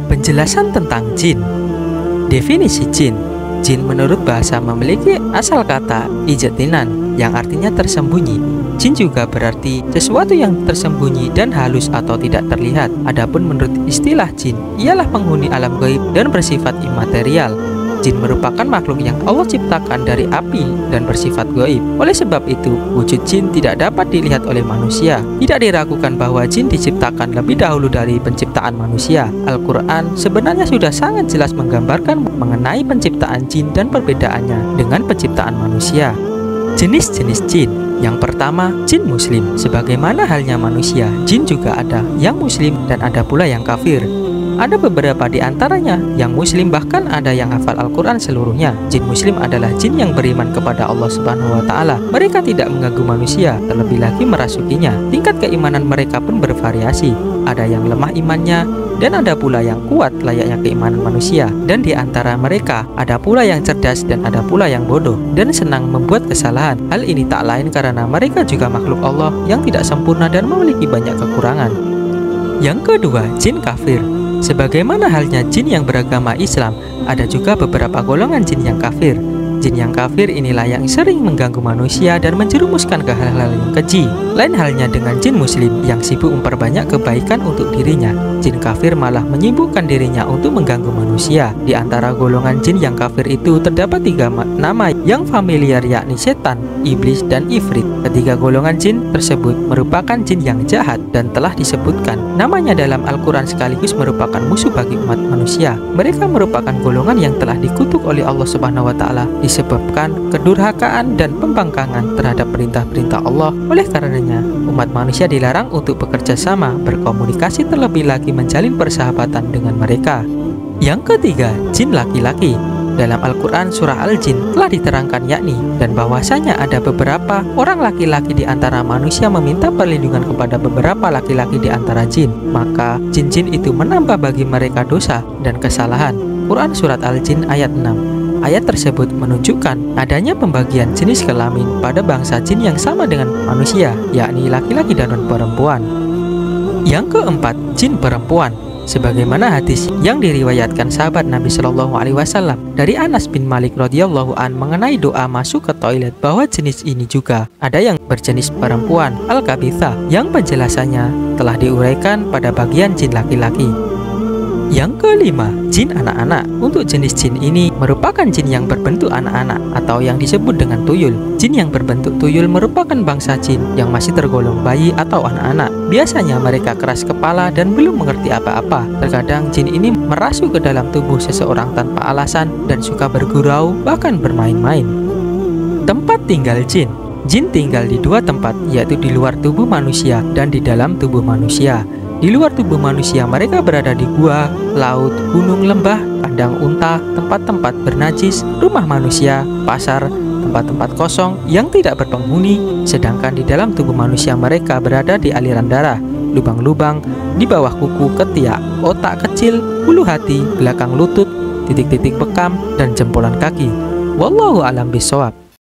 Penjelasan tentang jin. Definisi jin. Jin menurut bahasa memiliki asal kata ijtinan yang artinya tersembunyi. Jin juga berarti sesuatu yang tersembunyi dan halus atau tidak terlihat. Adapun menurut istilah jin, ialah penghuni alam gaib dan bersifat imaterial. Jin merupakan makhluk yang Allah ciptakan dari api dan bersifat gaib. Oleh sebab itu, wujud jin tidak dapat dilihat oleh manusia. Tidak diragukan bahwa jin diciptakan lebih dahulu dari penciptaan manusia. Al-Quran sebenarnya sudah sangat jelas menggambarkan mengenai penciptaan jin dan perbedaannya dengan penciptaan manusia. Jenis-jenis jin. Yang pertama, jin muslim. Sebagaimana halnya manusia, jin juga ada yang muslim dan ada pula yang kafir. Ada beberapa di antaranya yang muslim, bahkan ada yang hafal Al-Quran seluruhnya. Jin muslim adalah jin yang beriman kepada Allah Subhanahu wa Ta'ala. Mereka tidak mengganggu manusia, terlebih lagi merasukinya. Tingkat keimanan mereka pun bervariasi. Ada yang lemah imannya, dan ada pula yang kuat layaknya keimanan manusia. Dan di antara mereka, ada pula yang cerdas dan ada pula yang bodoh dan senang membuat kesalahan. Hal ini tak lain karena mereka juga makhluk Allah yang tidak sempurna dan memiliki banyak kekurangan. Yang kedua, jin kafir. Sebagaimana halnya jin yang beragama Islam, ada juga beberapa golongan jin yang kafir. Jin yang kafir inilah yang sering mengganggu manusia dan menjerumuskan ke hal-hal yang keji. Lain halnya dengan jin muslim yang sibuk memperbanyak kebaikan untuk dirinya. Jin kafir malah menyibukkan dirinya untuk mengganggu manusia. Di antara golongan jin yang kafir itu terdapat 3 nama yang familiar, yakni setan, iblis, dan ifrit. Ketiga golongan jin tersebut merupakan jin yang jahat dan telah disebutkan namanya dalam Al-Quran sekaligus merupakan musuh bagi umat manusia. Mereka merupakan golongan yang telah dikutuk oleh Allah Subhanahu wa Ta'ala disebabkan kedurhakaan dan pembangkangan terhadap perintah-perintah Allah. Oleh karenanya, umat manusia dilarang untuk bekerja sama, berkomunikasi, terlebih lagi menjalin persahabatan dengan mereka. Yang ketiga, jin laki-laki. Dalam Al-Quran surah Al-Jin telah diterangkan yakni dan bahwasanya ada beberapa orang laki-laki di antara manusia meminta perlindungan kepada beberapa laki-laki di antara jin. Maka jin-jin itu menambah bagi mereka dosa dan kesalahan. Quran surat Al-Jin ayat 6. Ayat tersebut menunjukkan adanya pembagian jenis kelamin pada bangsa jin yang sama dengan manusia, yakni laki-laki dan perempuan. Yang keempat, jin perempuan. Sebagaimana hadis yang diriwayatkan sahabat Nabi Shallallahu Alaihi Wasallam dari Anas bin Malik radhiyallahu an mengenai doa masuk ke toilet, bahwa jenis ini juga ada yang berjenis perempuan, al-kabitha, yang penjelasannya telah diuraikan pada bagian jin laki-laki. Yang kelima, jin anak-anak. Untuk jenis jin ini merupakan jin yang berbentuk anak-anak atau yang disebut dengan tuyul. Jin yang berbentuk tuyul merupakan bangsa jin yang masih tergolong bayi atau anak-anak. Biasanya mereka keras kepala dan belum mengerti apa-apa. Terkadang jin ini merasuk ke dalam tubuh seseorang tanpa alasan dan suka bergurau, bahkan bermain-main. Tempat tinggal jin. Jin tinggal di 2 tempat, yaitu di luar tubuh manusia dan di dalam tubuh manusia. Di luar tubuh manusia, mereka berada di gua, laut, gunung, lembah, kandang unta, tempat-tempat bernajis, rumah manusia, pasar, tempat-tempat kosong yang tidak berpenghuni. Sedangkan di dalam tubuh manusia, mereka berada di aliran darah, lubang-lubang, di bawah kuku, ketiak, otak kecil, ulu hati, belakang lutut, titik-titik bekam, dan jempolan kaki. Wallahu a'lam bishawab.